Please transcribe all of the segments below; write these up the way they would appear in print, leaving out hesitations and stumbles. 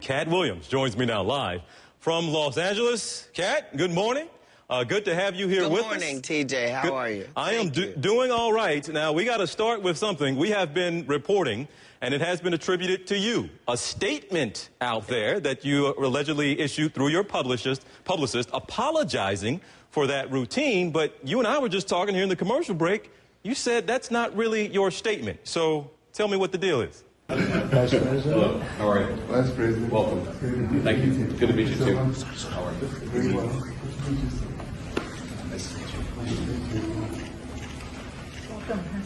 Katt Williams joins me now live from Los Angeles. Katt, good morning. Good to have you here with us. Good morning, TJ. How are you? I am doing all right. Now, we got to start with something. We have been reporting, and it has been attributed to you, a statement out there that you allegedly issued through your publicist apologizing for that routine. But you and I were just talking here in the commercial break. You said that's not really your statement. So tell me what the deal is. Vice President. Hello. How are you? Vice President. Welcome. Thank you. Good to meet you too. How are you? Very well. Welcome. Nice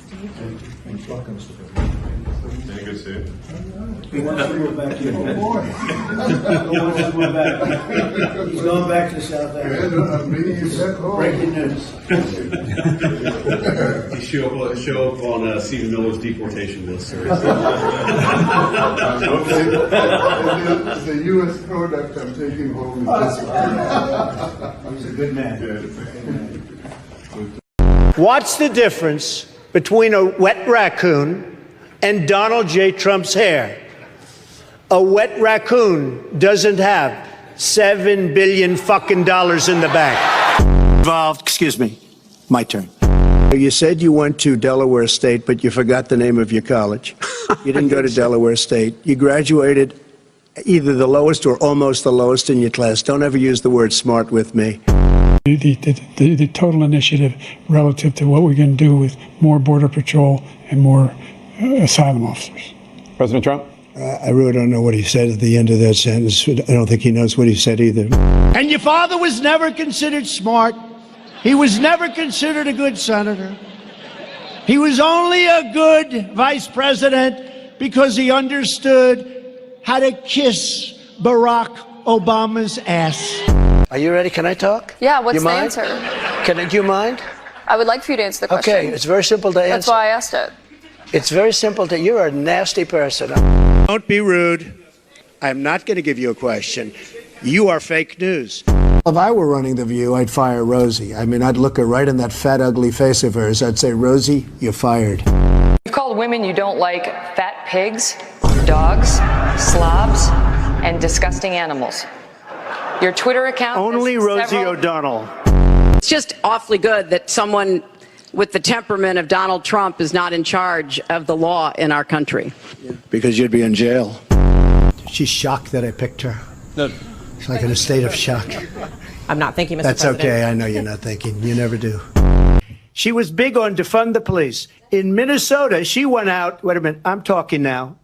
to meet you. Welcome, Mr. President. Very good to see you. He wants to go back here. Oh, boy. He wants to go back. He's going back to South Africa. I'm bringing you back home. Breaking news. You show up on Stephen Miller's deportation list, sir. It's a U.S. product I'm taking home. He's a good man. What's the difference between a wet raccoon and Donald J. Trump's hair? A wet raccoon doesn't have $7 billion fucking dollars in the bank. Involved, excuse me, my turn. You said you went to Delaware State, but you forgot the name of your college. You didn't go to Delaware State. You graduated either the lowest or almost the lowest in your class. Don't ever use the word smart with me. The total initiative relative to what we're going to do with more Border Patrol and more asylum officers. President Trump? I really don't know what he said at the end of that sentence. I don't think he knows what he said either. And your father was never considered smart. He was never considered a good senator. He was only a good vice president because he understood how to kiss Barack Obama's ass. Are you ready? Can I talk? Yeah, what's the answer? Do you mind? I would like for you to answer the question. Okay, it's very simple to answer. That's why I asked it. It's very simple to, you're a nasty person. Don't be rude. I'm not going to give you a question. You are fake news. If I were running The View, I'd fire Rosie. I mean, I'd look her right in that fat, ugly face of hers. I'd say, Rosie, you're fired. You've called women you don't like fat pigs, dogs, slobs, and disgusting animals. Your Twitter account Only Rosie O'Donnell. It's just awfully good that someone with the temperament of Donald Trump is not in charge of the law in our country. Because you'd be in jail. She's shocked that I picked her. No. She's like in a state of shock. I'm not thinking, Mr. That's President. okay. I know you're not thinking. You never do. She was big on defund the police. In Minnesota, she went out. Wait a minute. I'm talking now.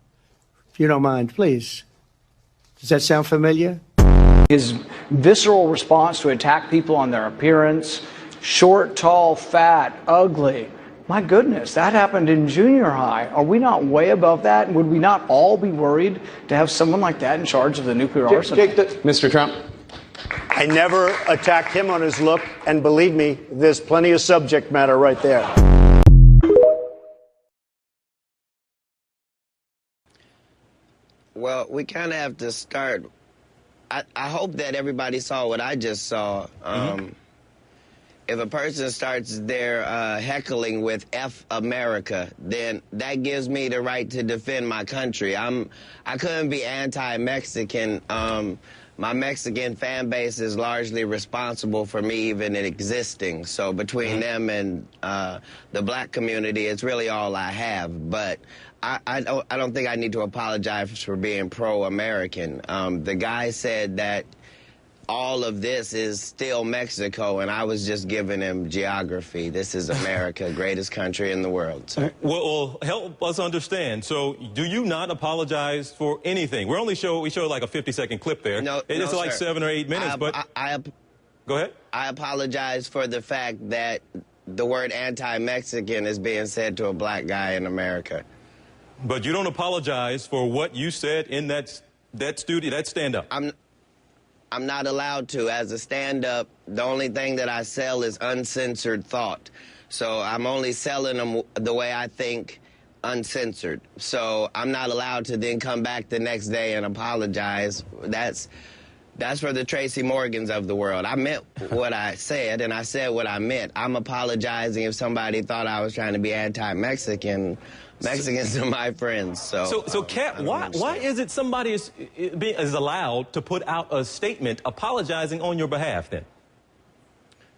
If you don't mind, please. Does that sound familiar? His visceral response to attack people on their appearance, short, tall, fat, ugly. My goodness, that happened in junior high. Are we not way above that? Would we not all be worried to have someone like that in charge of the nuclear arsenal? Mr. Trump? I never attacked him on his look, and believe me, there's plenty of subject matter right there. Well, we kind of have to start. I hope that everybody saw what I just saw. If a person starts their heckling with F America, then that gives me the right to defend my country. I couldn't be anti-Mexican. My Mexican fan base is largely responsible for me even existing. So between them and the black community, it's really all I have. But I don't think I need to apologize for being pro-American. The guy said that all of this is still Mexico, and I was just giving him geography. This is America, greatest country in the world. So. Well, help us understand. So, do you not apologize for anything? We showed like a 50-second clip there. No, it's like 7 or 8 minutes. Go ahead. I apologize for the fact that the word anti-Mexican is being said to a black guy in America. But you don't apologize for what you said in that studio, that stand-up. I'm not allowed to. As a stand-up, the only thing that I sell is uncensored thought. So I'm only selling them the way I think, uncensored. So I'm not allowed to then come back the next day and apologize. That's for the Tracy Morgans of the world. I meant what I said, and I said what I meant. I'm apologizing if somebody thought I was trying to be anti-Mexican. Mexicans are my friends. So Katt, why is it somebody is allowed to put out a statement apologizing on your behalf then?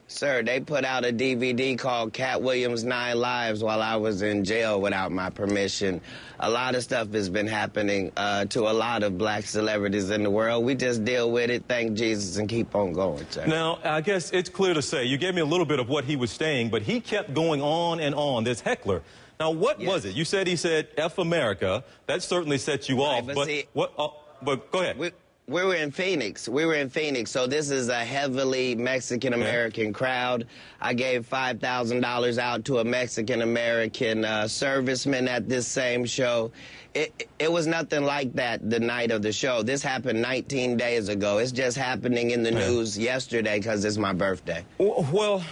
Sir, they put out a DVD called Katt Williams' 9 Lives while I was in jail without my permission. A lot of stuff has been happening to a lot of black celebrities in the world. We just deal with it, thank Jesus, and keep on going, sir. Now, I guess it's clear to say, you gave me a little bit of what he was saying, but he kept going on and on, this heckler. Now, what was it? You said he said, F America. That certainly set you off. But But, see, but go ahead. We were in Phoenix. So this is a heavily Mexican-American crowd. I gave $5,000 out to a Mexican-American serviceman at this same show. It was nothing like that the night of the show. This happened 19 days ago. It's just happening in the news yesterday because it's my birthday. Well,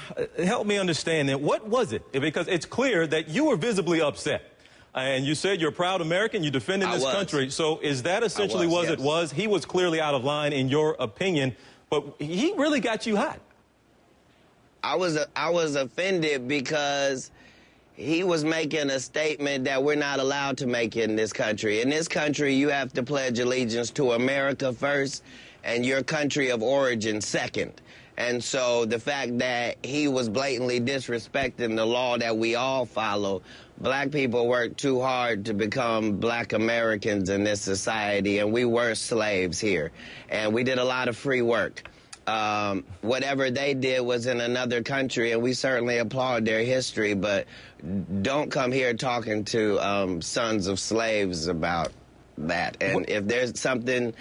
help me understand then. What was it? Because it's clear that you were visibly upset. And you said you're a proud American, you defended this country. So is that essentially what it was? He was clearly out of line in your opinion, but he really got you hot. I was offended because he was making a statement that we're not allowed to make in this country. In this country, you have to pledge allegiance to America first and your country of origin second. And so the fact that he was blatantly disrespecting the law that we all follow, black people worked too hard to become black Americans in this society, and we were slaves here. And we did a lot of free work. Whatever they did was in another country, and we certainly applaud their history, but don't come here talking to sons of slaves about that. And if there's something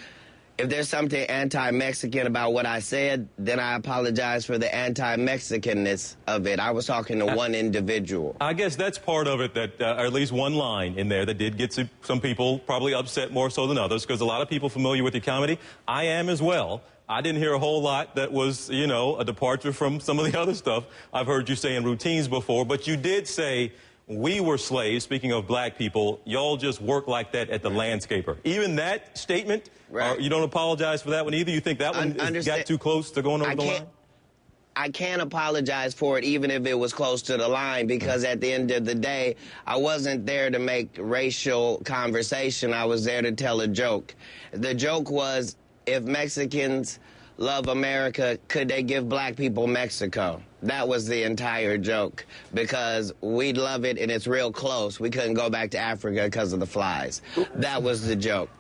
anti-Mexican about what I said, then I apologize for the anti-Mexicanness of it. I was talking to one individual. I guess that's part of it, that or at least one line in there that did get some people probably upset more so than others, because a lot of people familiar with your comedy. I am as well. I didn't hear a whole lot that was, you know, a departure from some of the other stuff I've heard you say in routines before, but you did say, we were slaves, speaking of black people, y'all just work like that at the landscaper. Even that statement, you don't apologize for that one either? You think that one got too close to going over the line? I can't apologize for it even if it was close to the line, because at the end of the day, I wasn't there to make racial conversation. I was there to tell a joke. The joke was, if Mexicans love America, could they give black people Mexico? That was the entire joke, because we'd love it and it's real close. We couldn't go back to Africa because of the flies. That was the joke.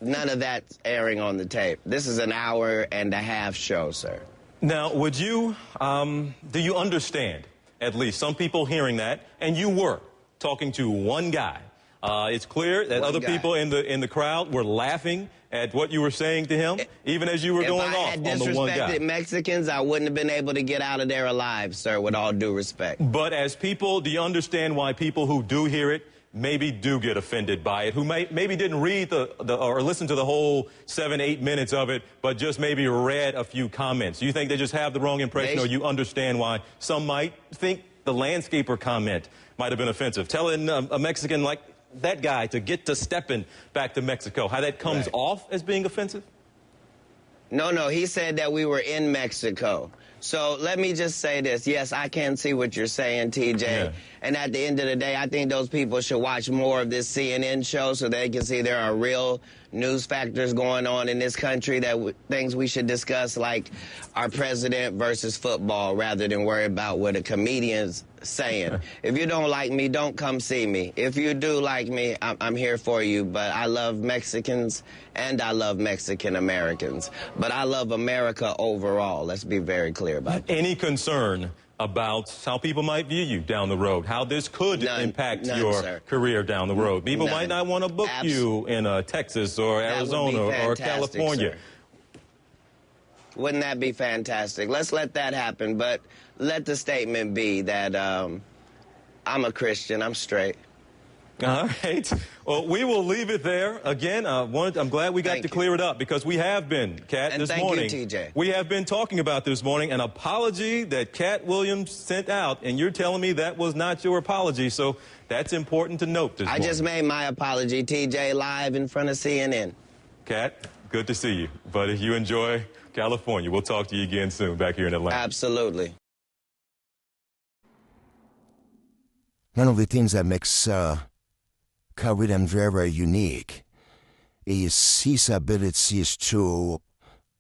None of that's airing on the tape. This is an hour-and-a-half show, sir. Now, would you, do you understand, at least some people hearing that, and you were talking to one guy. It's clear that other people in the crowd were laughing at what you were saying to him, even as you were going off on the one guy. If I had disrespected Mexicans, I wouldn't have been able to get out of there alive, sir, with all due respect. But as people, do you understand why people who do hear it maybe do get offended by it, who maybe didn't read or listen to the whole 7-8 minutes of it, but just maybe read a few comments? Do you think they just have the wrong impression, or you understand why some might think the landscaper comment might have been offensive? Telling a Mexican like that guy to get to stepping back to Mexico, how that comes off as being offensive? No, he said that we were in Mexico. So let me just say this. Yes, I can see what you're saying, TJ. Yeah. And at the end of the day, I think those people should watch more of this CNN show so they can see there are real news factors going on in this country, things we should discuss, like our president versus football, rather than worry about what a comedian's saying. If you don't like me, don't come see me. If you do like me, I'm here for you. But I love Mexicans and I love Mexican Americans. But I love America overall. Let's be very clear about that. Any concern about how people might view you down the road, how this could impact your career down the road? People might not want to book you in Texas or Arizona or California. Sir. Wouldn't that be fantastic? Let's let that happen, but let the statement be that I'm a Christian, I'm straight. All right. Well, we will leave it there. Again, I'm glad we got to clear it up, because we have been, Katt, this morning. Thank you, TJ. We have been talking about this morning an apology that Katt Williams sent out, and you're telling me that was not your apology, so that's important to note this morning. I just made my apology, TJ, live in front of CNN. Katt, good to see you. But if you enjoy California, we'll talk to you again soon back here in Atlanta. Absolutely. One of the things that makes William very, very unique is his ability is to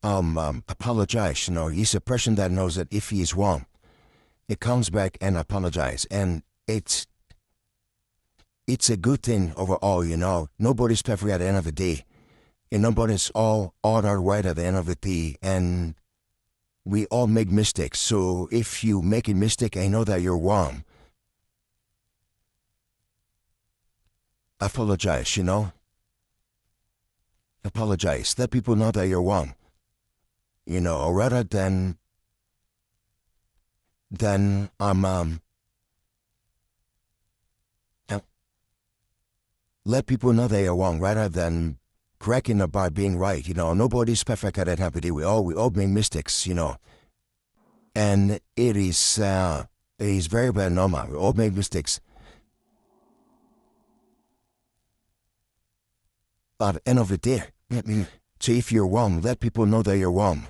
apologize. You know, he's a person that knows that if he is wrong, he comes back and apologize, and it's a good thing overall. You know, nobody's perfect at the end of the day, and nobody's all that right at the end of the day, and we all make mistakes. So if you make a mistake, I know that you're wrong. Apologize, you know. Apologize. Let people know that you're wrong. You know, rather than let people know they are wrong rather than cracking about being right. You know, nobody's perfect at that happy day. We all make mistakes, you know. And it is very, very normal. We all make mistakes. But at the end of the day, I mean, so if you're wrong, let people know that you're wrong.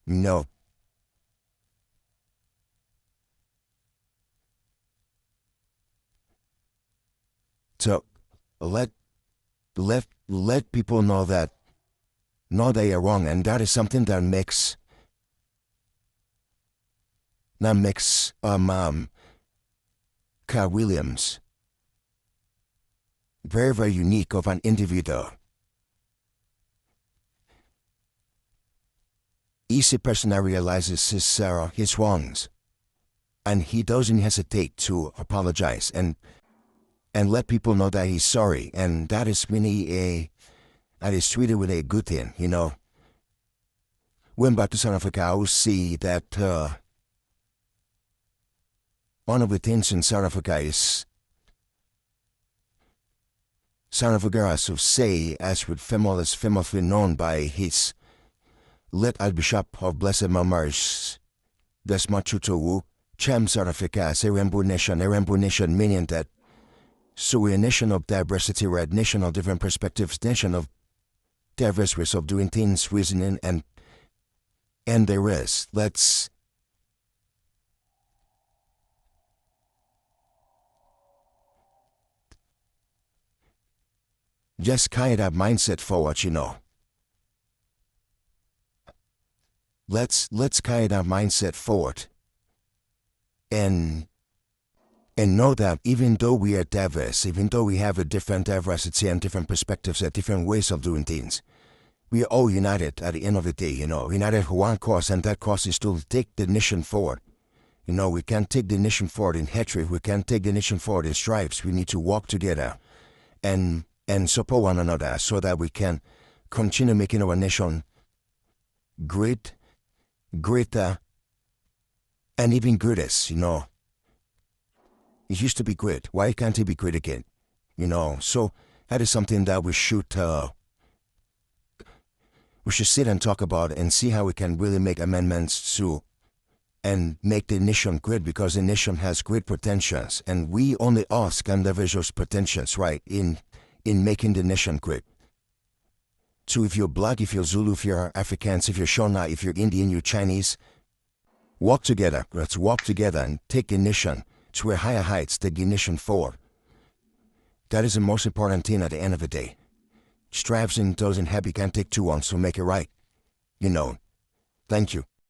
No. So let people know that they are wrong, and that is something that makes Katt Williams very, very unique of an individual. He's a person that realizes his wrongs, and he doesn't hesitate to apologize and let people know that he's sorry, and that is really treated with a good thing, you know. When back to South Africa, I will see that one of the things in South Africa is South Africa, as to say, as with famously known by his late Archbishop of Blessed Memories, Desmond Tutu, Cham South Africa as a rainbow nation meaning that so we're a nation of diversity, we're a nation of different perspectives, nation of diverse ways of doing things, reasoning, and there is. Let's just carry that mindset forward, you know. Let's carry that mindset forward and know that even though we are diverse, even though we have a different diversity and different perspectives and different ways of doing things, we are all united at the end of the day, you know, united for one cause, and that cause is to take the nation forward. You know, we can't take the nation forward in hatred, we can't take the nation forward in stripes. We need to work together and support one another so that we can continue making our nation great, greater, and even greatest, you know. It used to be great. Why can't it be great again? You know, so that is something that we should sit and talk about and see how we can really make amendments to and make the nation great, because the nation has great potentials, and we only ask can leverage those potentials, right, in making the nation great. So if you're Black, if you're Zulu, if you're Afrikaans, if you're Shona, if you're Indian, you're Chinese, work together. Let's work together and take the nation to a higher heights, take the nation forward. That is the most important thing at the end of the day. Strives and doesn't happy can't take two on, so make it right. You know. Thank you.